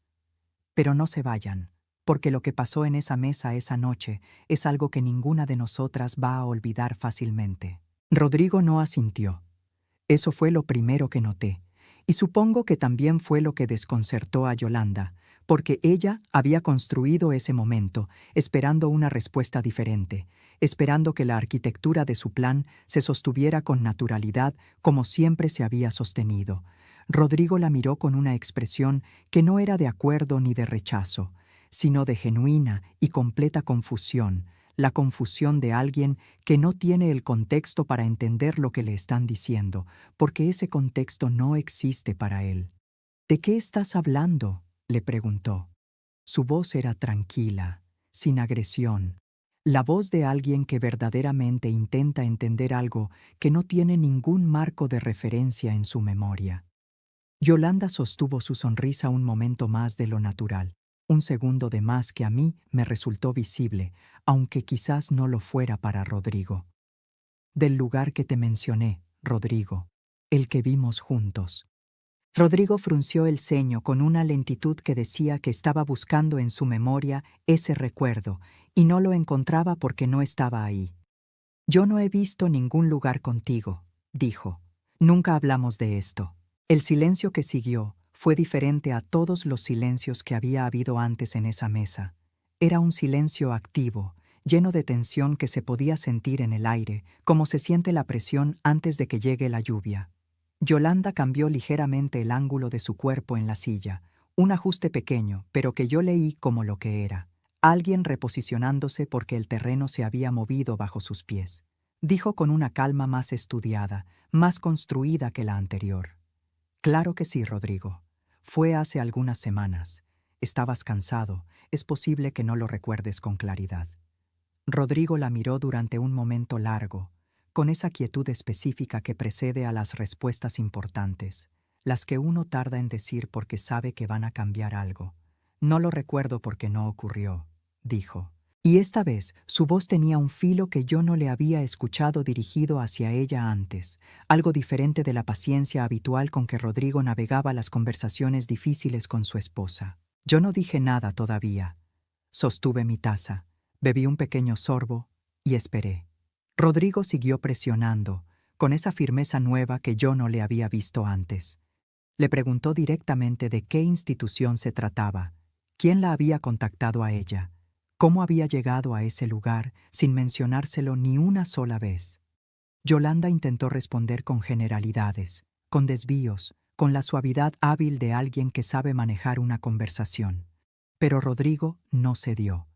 Pero no se vayan, porque lo que pasó en esa mesa esa noche es algo que ninguna de nosotras va a olvidar fácilmente. Rodrigo no asintió. Eso fue lo primero que noté, y supongo que también fue lo que desconcertó a Yolanda, porque ella había construido ese momento, esperando una respuesta diferente, esperando que la arquitectura de su plan se sostuviera con naturalidad como siempre se había sostenido. Rodrigo la miró con una expresión que no era de acuerdo ni de rechazo, sino de genuina y completa confusión, la confusión de alguien que no tiene el contexto para entender lo que le están diciendo, porque ese contexto no existe para él. ¿De qué estás hablando?, le preguntó. Su voz era tranquila, sin agresión, la voz de alguien que verdaderamente intenta entender algo que no tiene ningún marco de referencia en su memoria. Yolanda sostuvo su sonrisa un momento más de lo natural, un segundo de más que a mí me resultó visible, aunque quizás no lo fuera para Rodrigo. Del lugar que te mencioné, Rodrigo, el que vimos juntos. Rodrigo frunció el ceño con una lentitud que decía que estaba buscando en su memoria ese recuerdo y no lo encontraba porque no estaba ahí. Yo no he visto ningún lugar contigo, dijo. Nunca hablamos de esto. El silencio que siguió fue diferente a todos los silencios que había habido antes en esa mesa. Era un silencio activo, lleno de tensión que se podía sentir en el aire, como se siente la presión antes de que llegue la lluvia. Yolanda cambió ligeramente el ángulo de su cuerpo en la silla, un ajuste pequeño, pero que yo leí como lo que era. Alguien reposicionándose porque el terreno se había movido bajo sus pies. Dijo con una calma más estudiada, más construida que la anterior. Claro que sí, Rodrigo. Fue hace algunas semanas. Estabas cansado. Es posible que no lo recuerdes con claridad. Rodrigo la miró durante un momento largo, con esa quietud específica que precede a las respuestas importantes, las que uno tarda en decir porque sabe que van a cambiar algo, No lo recuerdo porque no ocurrió, dijo. Y esta vez su voz tenía un filo que yo no le había escuchado dirigido hacia ella antes, algo diferente de la paciencia habitual con que Rodrigo navegaba las conversaciones difíciles con su esposa. Yo no dije nada todavía. Sostuve mi taza, bebí un pequeño sorbo y esperé. Rodrigo siguió presionando, con esa firmeza nueva que yo no le había visto antes. Le preguntó directamente de qué institución se trataba, quién la había contactado a ella, cómo había llegado a ese lugar sin mencionárselo ni una sola vez. Yolanda intentó responder con generalidades, con desvíos, con la suavidad hábil de alguien que sabe manejar una conversación. Pero Rodrigo no cedió.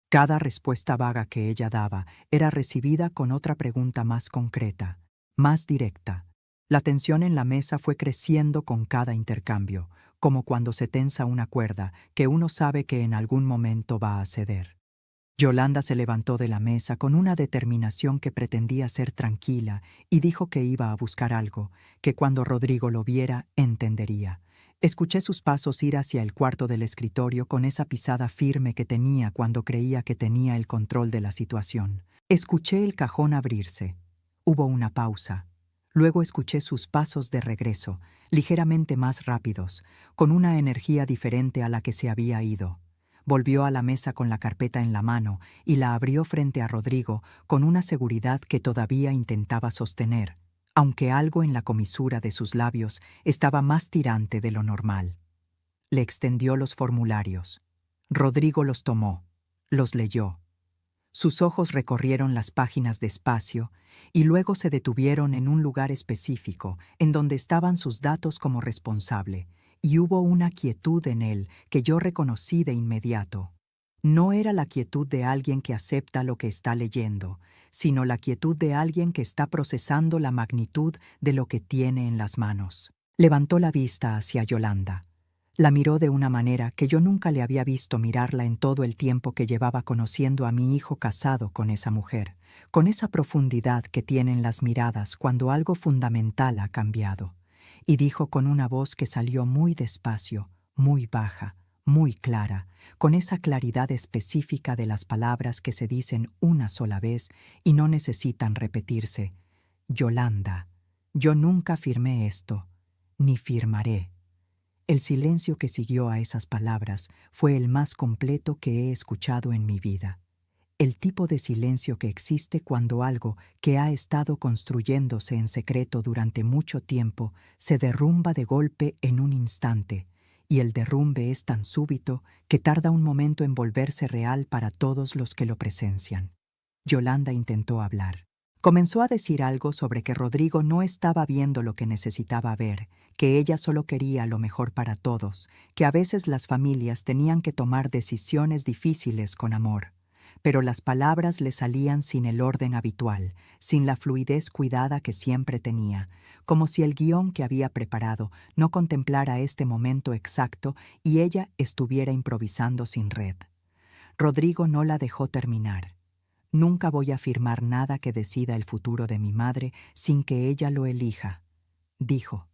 Cada respuesta vaga que ella daba era recibida con otra pregunta más concreta, más directa. La tensión en la mesa fue creciendo con cada intercambio, como cuando se tensa una cuerda que uno sabe que en algún momento va a ceder. Yolanda se levantó de la mesa con una determinación que pretendía ser tranquila y dijo que iba a buscar algo, que cuando Rodrigo lo viera entendería. Escuché sus pasos ir hacia el cuarto del escritorio con esa pisada firme que tenía cuando creía que tenía el control de la situación. Escuché el cajón abrirse. Hubo una pausa. Luego escuché sus pasos de regreso, ligeramente más rápidos, con una energía diferente a la que se había ido. Volvió a la mesa con la carpeta en la mano y la abrió frente a Rodrigo con una seguridad que todavía intentaba sostener, aunque algo en la comisura de sus labios estaba más tirante de lo normal. Le extendió los formularios. Rodrigo los tomó, los leyó. Sus ojos recorrieron las páginas despacio y luego se detuvieron en un lugar específico, en donde estaban sus datos como responsable, y hubo una quietud en él que yo reconocí de inmediato. No era la quietud de alguien que acepta lo que está leyendo, sino la quietud de alguien que está procesando la magnitud de lo que tiene en las manos. Levantó la vista hacia Yolanda. La miró de una manera que yo nunca le había visto mirarla en todo el tiempo que llevaba conociendo a mi hijo casado con esa mujer, con esa profundidad que tienen las miradas cuando algo fundamental ha cambiado. Y dijo con una voz que salió muy despacio, muy baja, muy clara, con esa claridad específica de las palabras que se dicen una sola vez y no necesitan repetirse: Yolanda, yo nunca firmé esto, ni firmaré. El silencio que siguió a esas palabras fue el más completo que he escuchado en mi vida. El tipo de silencio que existe cuando algo que ha estado construyéndose en secreto durante mucho tiempo se derrumba de golpe en un instante, y el derrumbe es tan súbito que tarda un momento en volverse real para todos los que lo presencian. Yolanda intentó hablar. Comenzó a decir algo sobre que Rodrigo no estaba viendo lo que necesitaba ver, que ella solo quería lo mejor para todos, que a veces las familias tenían que tomar decisiones difíciles con amor. Pero las palabras le salían sin el orden habitual, sin la fluidez cuidada que siempre tenía, como si el guión que había preparado no contemplara este momento exacto y ella estuviera improvisando sin red. Rodrigo no la dejó terminar. Nunca voy a firmar nada que decida el futuro de mi madre sin que ella lo elija, dijo,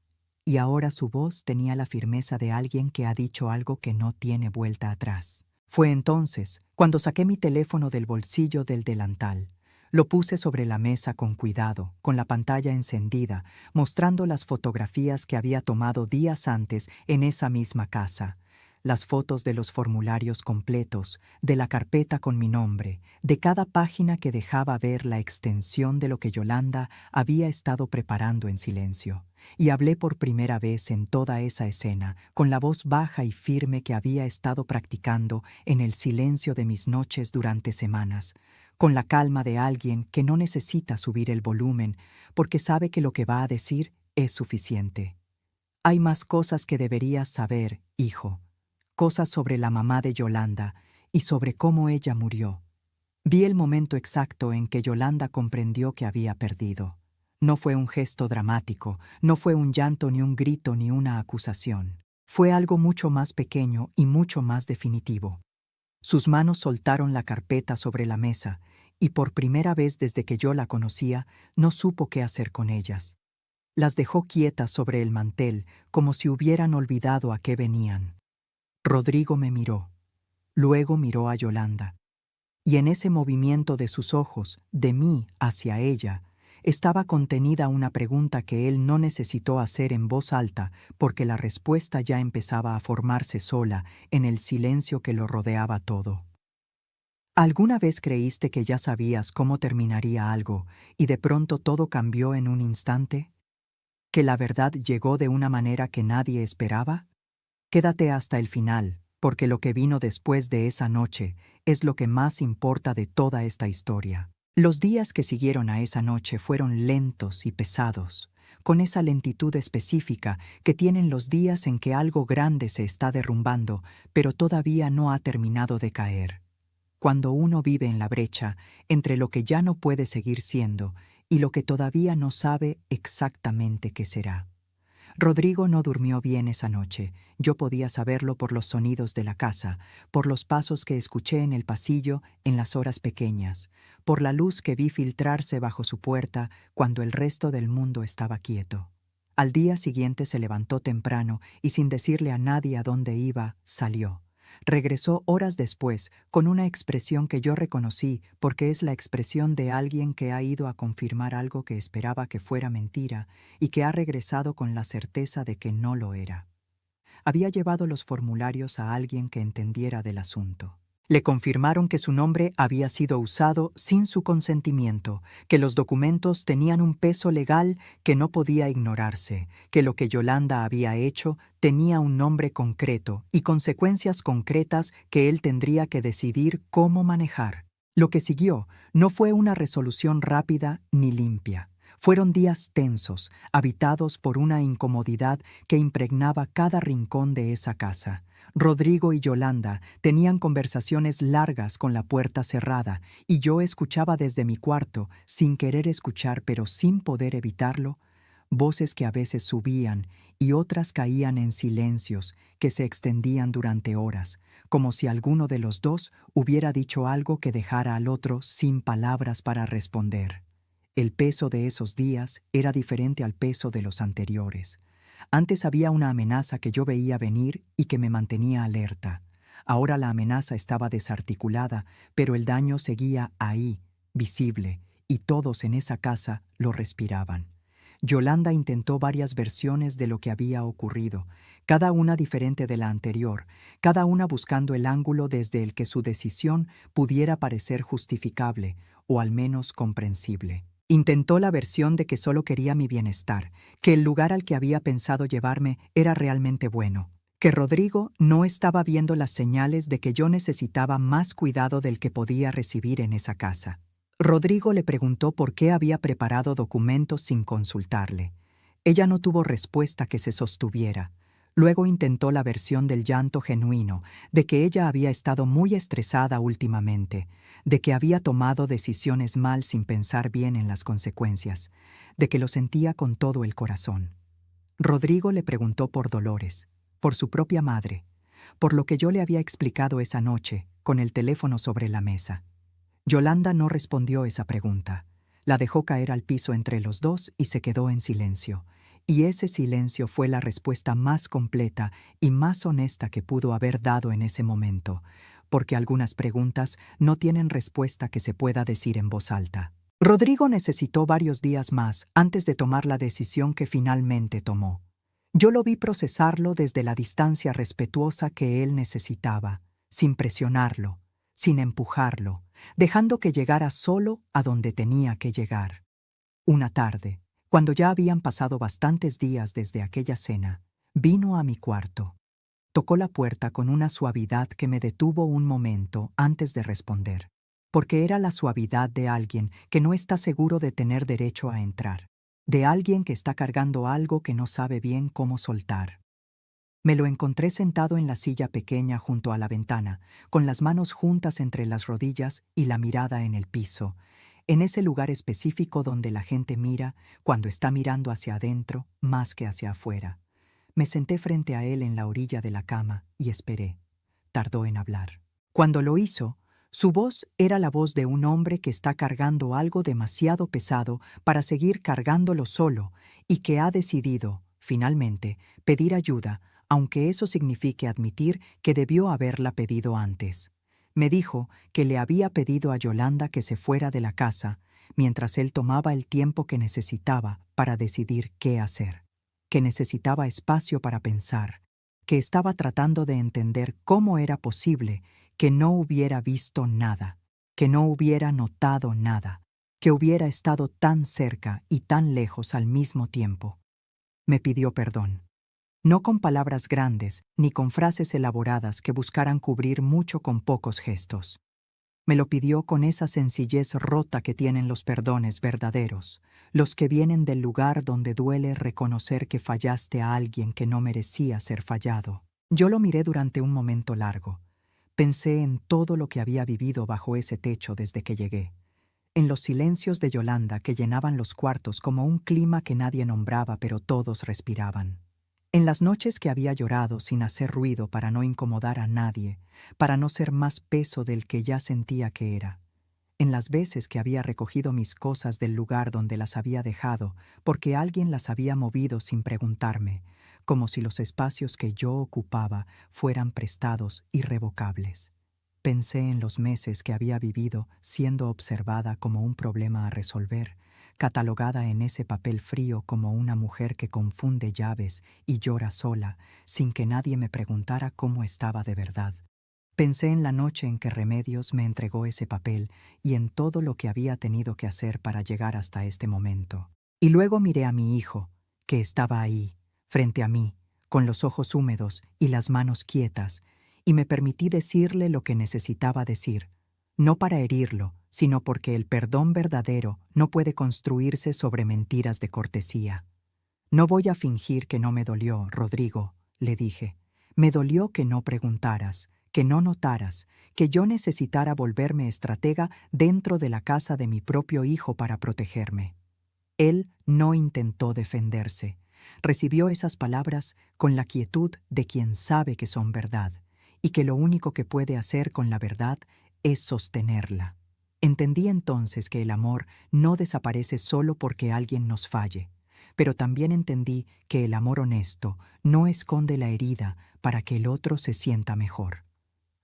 y ahora su voz tenía la firmeza de alguien que ha dicho algo que no tiene vuelta atrás. Fue entonces cuando saqué mi teléfono del bolsillo del delantal. Lo puse sobre la mesa con cuidado, con la pantalla encendida, mostrando las fotografías que había tomado días antes en esa misma casa. Las fotos de los formularios completos, de la carpeta con mi nombre, de cada página que dejaba ver la extensión de lo que Yolanda había estado preparando en silencio. Y hablé por primera vez en toda esa escena, con la voz baja y firme que había estado practicando en el silencio de mis noches durante semanas, con la calma de alguien que no necesita subir el volumen porque sabe que lo que va a decir es suficiente. Hay más cosas que deberías saber, hijo. Cosas sobre la mamá de Yolanda y sobre cómo ella murió. Vi el momento exacto en que Yolanda comprendió que había perdido. No fue un gesto dramático, no fue un llanto ni un grito ni una acusación. Fue algo mucho más pequeño y mucho más definitivo. Sus manos soltaron la carpeta sobre la mesa y por primera vez desde que yo la conocía no supo qué hacer con ellas. Las dejó quietas sobre el mantel como si hubieran olvidado a qué venían. Rodrigo me miró. Luego miró a Yolanda. Y en ese movimiento de sus ojos, de mí hacia ella, estaba contenida una pregunta que él no necesitó hacer en voz alta porque la respuesta ya empezaba a formarse sola en el silencio que lo rodeaba todo. ¿Alguna vez creíste que ya sabías cómo terminaría algo y de pronto todo cambió en un instante? ¿Que la verdad llegó de una manera que nadie esperaba? Quédate hasta el final, porque lo que vino después de esa noche es lo que más importa de toda esta historia. Los días que siguieron a esa noche fueron lentos y pesados, con esa lentitud específica que tienen los días en que algo grande se está derrumbando, pero todavía no ha terminado de caer. Cuando uno vive en la brecha entre lo que ya no puede seguir siendo y lo que todavía no sabe exactamente qué será. Rodrigo no durmió bien esa noche. Yo podía saberlo por los sonidos de la casa, por los pasos que escuché en el pasillo en las horas pequeñas, por la luz que vi filtrarse bajo su puerta cuando el resto del mundo estaba quieto. Al día siguiente se levantó temprano y sin decirle a nadie a dónde iba, salió. Regresó horas después con una expresión que yo reconocí porque es la expresión de alguien que ha ido a confirmar algo que esperaba que fuera mentira y que ha regresado con la certeza de que no lo era. Había llevado los formularios a alguien que entendiera del asunto. Le confirmaron que su nombre había sido usado sin su consentimiento, que los documentos tenían un peso legal que no podía ignorarse, que lo que Yolanda había hecho tenía un nombre concreto y consecuencias concretas que él tendría que decidir cómo manejar. Lo que siguió no fue una resolución rápida ni limpia. Fueron días tensos, habitados por una incomodidad que impregnaba cada rincón de esa casa. Rodrigo y Yolanda tenían conversaciones largas con la puerta cerrada y yo escuchaba desde mi cuarto, sin querer escuchar pero sin poder evitarlo, voces que a veces subían y otras caían en silencios que se extendían durante horas, como si alguno de los dos hubiera dicho algo que dejara al otro sin palabras para responder. El peso de esos días era diferente al peso de los anteriores. Antes había una amenaza que yo veía venir y que me mantenía alerta. Ahora la amenaza estaba desarticulada, pero el daño seguía ahí, visible, y todos en esa casa lo respiraban. Yolanda intentó varias versiones de lo que había ocurrido, cada una diferente de la anterior, cada una buscando el ángulo desde el que su decisión pudiera parecer justificable o al menos comprensible. Intentó la versión de que solo quería mi bienestar, que el lugar al que había pensado llevarme era realmente bueno, que Rodrigo no estaba viendo las señales de que yo necesitaba más cuidado del que podía recibir en esa casa. Rodrigo le preguntó por qué había preparado documentos sin consultarle. Ella no tuvo respuesta que se sostuviera. Luego intentó la versión del llanto genuino, de que ella había estado muy estresada últimamente, de que había tomado decisiones mal sin pensar bien en las consecuencias, de que lo sentía con todo el corazón. Rodrigo le preguntó por Dolores, por su propia madre, por lo que yo le había explicado esa noche, con el teléfono sobre la mesa. Yolanda no respondió esa pregunta. La dejó caer al piso entre los dos y se quedó en silencio. Y ese silencio fue la respuesta más completa y más honesta que pudo haber dado en ese momento, porque algunas preguntas no tienen respuesta que se pueda decir en voz alta. Rodrigo necesitó varios días más antes de tomar la decisión que finalmente tomó. Yo lo vi procesarlo desde la distancia respetuosa que él necesitaba, sin presionarlo, sin empujarlo, dejando que llegara solo a donde tenía que llegar. Una tarde, cuando ya habían pasado bastantes días desde aquella cena, vino a mi cuarto. Tocó la puerta con una suavidad que me detuvo un momento antes de responder, porque era la suavidad de alguien que no está seguro de tener derecho a entrar, de alguien que está cargando algo que no sabe bien cómo soltar. Me lo encontré sentado en la silla pequeña junto a la ventana, con las manos juntas entre las rodillas y la mirada en el piso, en ese lugar específico donde la gente mira cuando está mirando hacia adentro más que hacia afuera. Me senté frente a él en la orilla de la cama y esperé. Tardó en hablar. Cuando lo hizo, su voz era la voz de un hombre que está cargando algo demasiado pesado para seguir cargándolo solo y que ha decidido, finalmente, pedir ayuda, aunque eso signifique admitir que debió haberla pedido antes. Me dijo que le había pedido a Yolanda que se fuera de la casa mientras él tomaba el tiempo que necesitaba para decidir qué hacer, que necesitaba espacio para pensar, que estaba tratando de entender cómo era posible que no hubiera visto nada, que no hubiera notado nada, que hubiera estado tan cerca y tan lejos al mismo tiempo. Me pidió perdón. No con palabras grandes ni con frases elaboradas que buscaran cubrir mucho con pocos gestos. Me lo pidió con esa sencillez rota que tienen los perdones verdaderos, los que vienen del lugar donde duele reconocer que fallaste a alguien que no merecía ser fallado. Yo lo miré durante un momento largo. Pensé en todo lo que había vivido bajo ese techo desde que llegué, en los silencios de Yolanda que llenaban los cuartos como un clima que nadie nombraba pero todos respiraban. En las noches que había llorado sin hacer ruido para no incomodar a nadie, para no ser más peso del que ya sentía que era. En las veces que había recogido mis cosas del lugar donde las había dejado, porque alguien las había movido sin preguntarme, como si los espacios que yo ocupaba fueran prestados irrevocables. Pensé en los meses que había vivido siendo observada como un problema a resolver, catalogada en ese papel frío como una mujer que confunde llaves y llora sola, sin que nadie me preguntara cómo estaba de verdad. Pensé en la noche en que Remedios me entregó ese papel y en todo lo que había tenido que hacer para llegar hasta este momento. Y luego miré a mi hijo, que estaba ahí, frente a mí, con los ojos húmedos y las manos quietas, y me permití decirle lo que necesitaba decir, no para herirlo, sino porque el perdón verdadero no puede construirse sobre mentiras de cortesía. No voy a fingir que no me dolió, Rodrigo, le dije. Me dolió que no preguntaras, que no notaras, que yo necesitara volverme estratega dentro de la casa de mi propio hijo para protegerme. Él no intentó defenderse. Recibió esas palabras con la quietud de quien sabe que son verdad, y que lo único que puede hacer con la verdad es sostenerla. Entendí entonces que el amor no desaparece solo porque alguien nos falle, pero también entendí que el amor honesto no esconde la herida para que el otro se sienta mejor.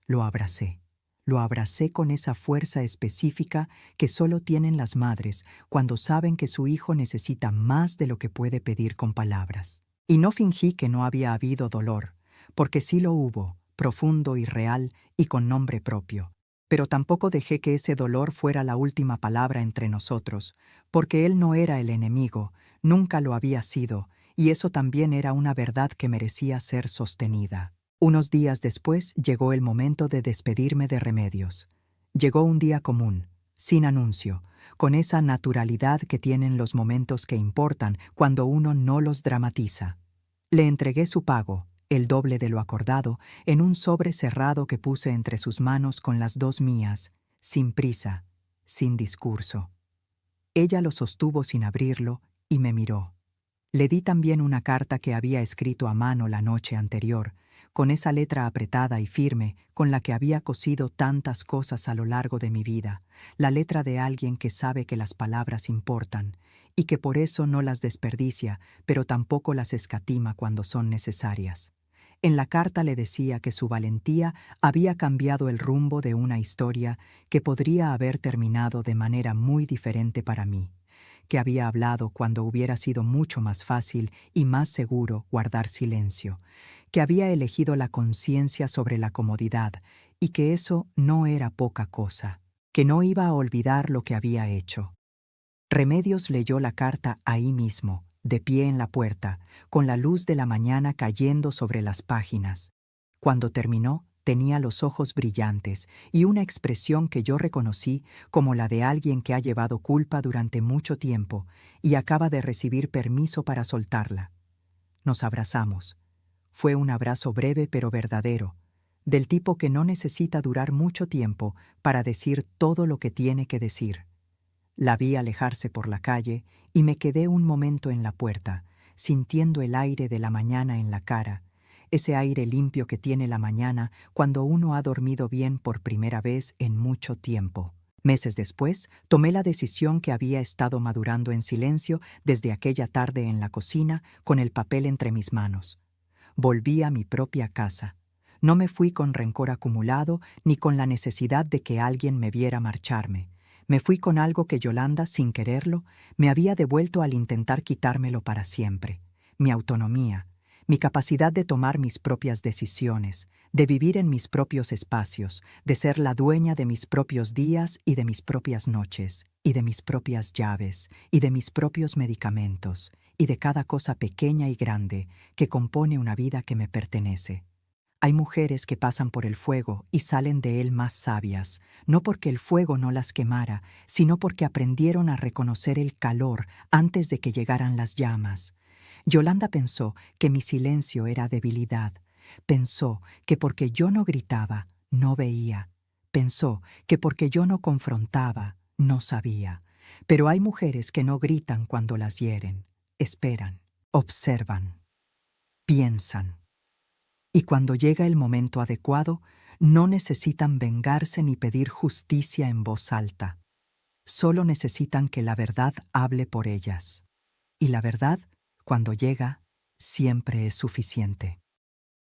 Lo abracé con esa fuerza específica que solo tienen las madres cuando saben que su hijo necesita más de lo que puede pedir con palabras. Y no fingí que no había habido dolor, porque sí lo hubo, profundo y real y con nombre propio. Pero tampoco dejé que ese dolor fuera la última palabra entre nosotros, porque él no era el enemigo, nunca lo había sido, y eso también era una verdad que merecía ser sostenida. Unos días después llegó el momento de despedirme de Remedios. Llegó un día común, sin anuncio, con esa naturalidad que tienen los momentos que importan cuando uno no los dramatiza. Le entregué su pago, el doble de lo acordado, en un sobre cerrado que puse entre sus manos con las dos mías, sin prisa, sin discurso. Ella lo sostuvo sin abrirlo y me miró. Le di también una carta que había escrito a mano la noche anterior, con esa letra apretada y firme con la que había cosido tantas cosas a lo largo de mi vida, la letra de alguien que sabe que las palabras importan y que por eso no las desperdicia, pero tampoco las escatima cuando son necesarias. En la carta le decía que su valentía había cambiado el rumbo de una historia que podría haber terminado de manera muy diferente para mí, que había hablado cuando hubiera sido mucho más fácil y más seguro guardar silencio, que había elegido la conciencia sobre la comodidad y que eso no era poca cosa, que no iba a olvidar lo que había hecho. Remedios leyó la carta ahí mismo, de pie en la puerta, con la luz de la mañana cayendo sobre las páginas. Cuando terminó, tenía los ojos brillantes y una expresión que yo reconocí como la de alguien que ha llevado culpa durante mucho tiempo y acaba de recibir permiso para soltarla. Nos abrazamos. Fue un abrazo breve pero verdadero, del tipo que no necesita durar mucho tiempo para decir todo lo que tiene que decir. La vi alejarse por la calle y me quedé un momento en la puerta, sintiendo el aire de la mañana en la cara, ese aire limpio que tiene la mañana cuando uno ha dormido bien por primera vez en mucho tiempo. Meses después, tomé la decisión que había estado madurando en silencio desde aquella tarde en la cocina con el papel entre mis manos. Volví a mi propia casa. No me fui con rencor acumulado ni con la necesidad de que alguien me viera marcharme. Me fui con algo que Yolanda, sin quererlo, me había devuelto al intentar quitármelo para siempre: mi autonomía, mi capacidad de tomar mis propias decisiones, de vivir en mis propios espacios, de ser la dueña de mis propios días y de mis propias noches, y de mis propias llaves, y de mis propios medicamentos, y de cada cosa pequeña y grande que compone una vida que me pertenece. Hay mujeres que pasan por el fuego y salen de él más sabias, no porque el fuego no las quemara, sino porque aprendieron a reconocer el calor antes de que llegaran las llamas. Yolanda pensó que mi silencio era debilidad. Pensó que porque yo no gritaba, no veía. Pensó que porque yo no confrontaba, no sabía. Pero hay mujeres que no gritan cuando las hieren. Esperan, observan, piensan. Y cuando llega el momento adecuado, no necesitan vengarse ni pedir justicia en voz alta. Solo necesitan que la verdad hable por ellas. Y la verdad, cuando llega, siempre es suficiente.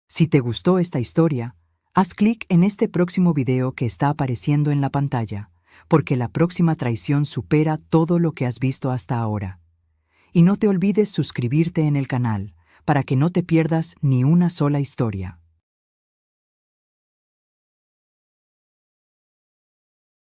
Si te gustó esta historia, haz clic en este próximo video que está apareciendo en la pantalla, porque la próxima traición supera todo lo que has visto hasta ahora. Y no te olvides suscribirte en el canal, para que no te pierdas ni una sola historia.